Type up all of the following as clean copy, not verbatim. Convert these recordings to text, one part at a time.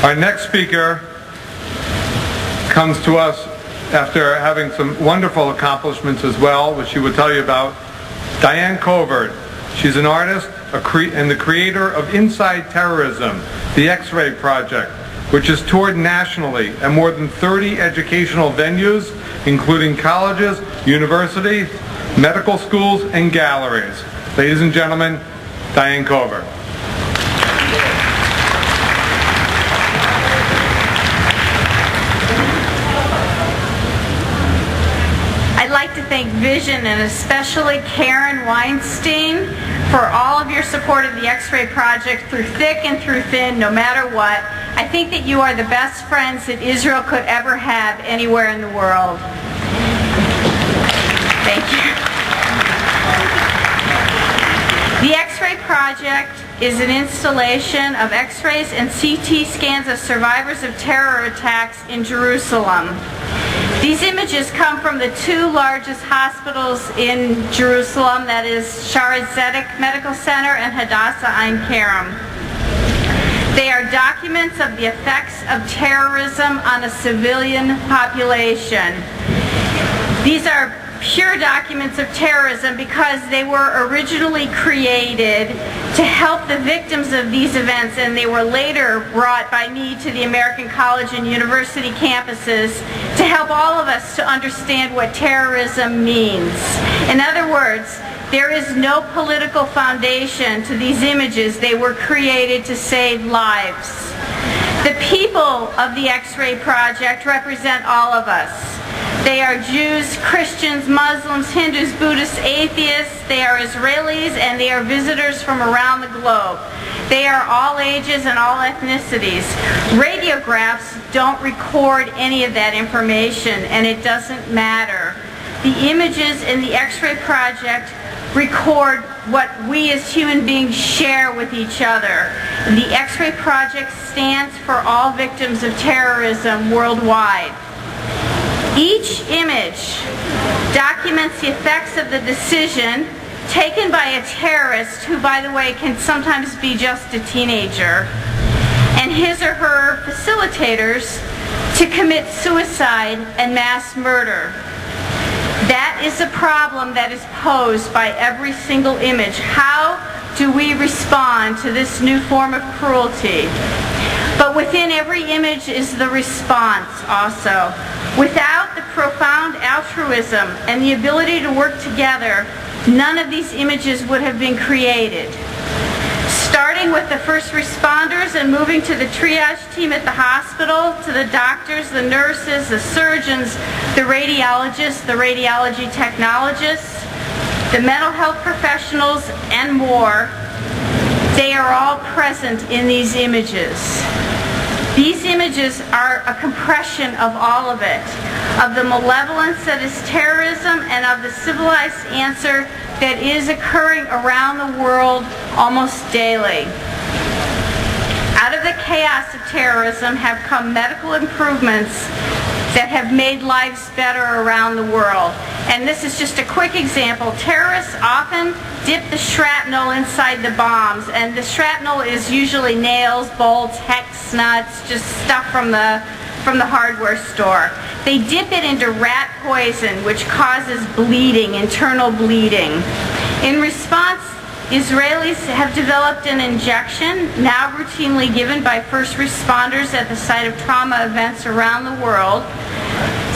Our next speaker comes to us after having some wonderful accomplishments as well, which she will tell you about. Diane Covert. She's an artist and the creator of Inside Terrorism, the X-Ray Project, which is toured nationally at more than 30 educational venues, including colleges, universities, medical schools, and galleries. Ladies and gentlemen, Diane Covert. I'd like to thank Vision and especially Karen Weinstein for all of your support of the X-Ray Project through thick and through thin, no matter what. I think that you are the best friends that Israel could ever have anywhere in the world. Thank you. The X-Ray Project is an installation of X-rays and CT scans of survivors of terror attacks in Jerusalem. These images come from the two largest hospitals in Jerusalem, that is Shaare Zedek Medical Center and Hadassah Ein Kerem. They are documents of the effects of terrorism on a civilian population. These are pure documents of terrorism because they were originally created to help the victims of these events, and they were later brought by me to the American college and university campuses to help all of us to understand what terrorism means. In other words, there is no political foundation to these images. They were created to save lives. The people of the X-Ray Project represent all of us. They are Jews, Christians, Muslims, Hindus, Buddhists, atheists. They are Israelis, and they are visitors from around the globe. They are all ages and all ethnicities. Radiographs don't record any of that information, and it doesn't matter. The images in the X-Ray Project record what we as human beings share with each other. The X-Ray Project stands for all victims of terrorism worldwide. Each image documents the effects of the decision taken by a terrorist who, by the way, can sometimes be just a teenager, and his or her facilitators to commit suicide and mass murder. That is a problem that is posed by every single image. How do we respond to this new form of cruelty? But within every image is the response also. Without the profound altruism and the ability to work together, none of these images would have been created. Starting with the first responders and moving to the triage team at the hospital, to the doctors, the nurses, the surgeons, the radiologists, the radiology technologists, the mental health professionals, and more, they are all present in these images. These images are a compression of all of it, of the malevolence that is terrorism and of the civilized answer that is occurring around the world almost daily. Out of the chaos of terrorism have come medical improvements that have made lives better around the world. And this is just a quick example. Terrorists often dip the shrapnel inside the bombs, and the shrapnel is usually nails, bolts, hex nuts, just stuff from the hardware store. They dip it into rat poison, which causes bleeding, internal bleeding. In response, Israelis have developed an injection now routinely given by first responders at the site of trauma events around the world,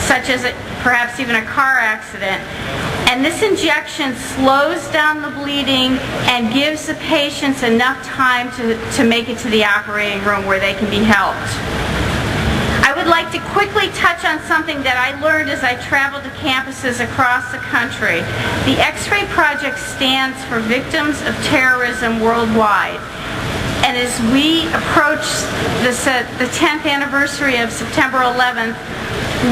such as perhaps even a car accident. And this injection slows down the bleeding and gives the patients enough time to make it to the operating room where they can be helped. I would like to quickly touch on something that I learned as I traveled to campuses across the country. The X-Ray Project stands for Victims of Terrorism Worldwide. And as we approach the 10th anniversary of September 11th,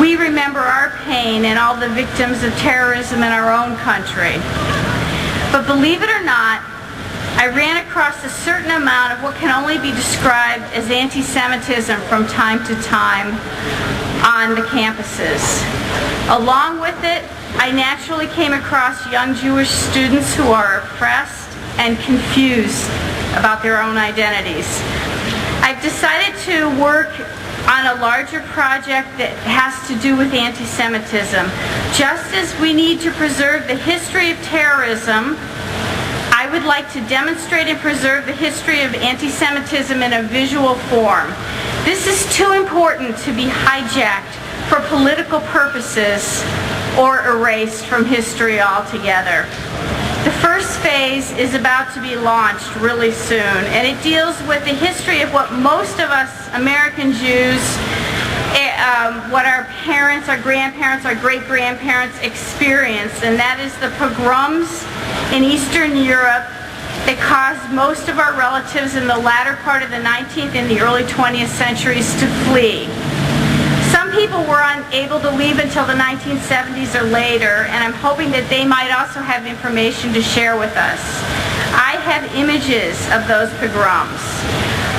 we remember our pain and all the victims of terrorism in our own country. But believe it or not, I ran across a certain amount of what can only be described as anti-Semitism from time to time on the campuses. Along with it, I naturally came across young Jewish students who are oppressed and confused about their own identities. I've decided to work on a larger project that has to do with anti-Semitism. Just as we need to preserve the history of terrorism, I would like to demonstrate and preserve the history of anti-Semitism in a visual form. This is too important to be hijacked for political purposes or erased from history altogether. The first phase is about to be launched really soon, and it deals with the history of what most of us American Jews, what our parents, our grandparents, our great-grandparents experienced, and that is the pogroms in Eastern Europe that caused most of our relatives in the latter part of the 19th and the early 20th centuries to flee. Some people were unable to leave until the 1970s or later, and I'm hoping that they might also have information to share with us. I have images of those pogroms.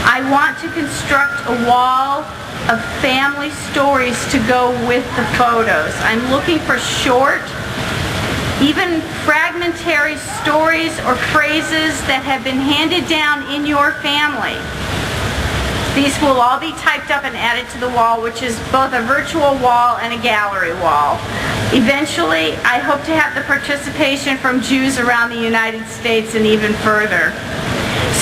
I want to construct a wall of family stories to go with the photos. I'm looking for short, even fragmentary stories or phrases that have been handed down in your family. These will all be typed up and added to the wall, which is both a virtual wall and a gallery wall. Eventually, I hope to have the participation from Jews around the United States and even further.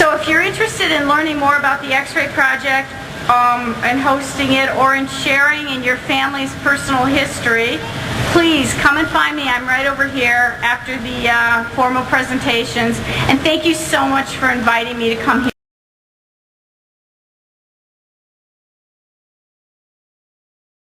So if you're interested in learning more about the X-Ray Project and hosting it, or in sharing in your family's personal history, please come and find me. I'm right over here after the formal presentations. And thank you so much for inviting me to come here.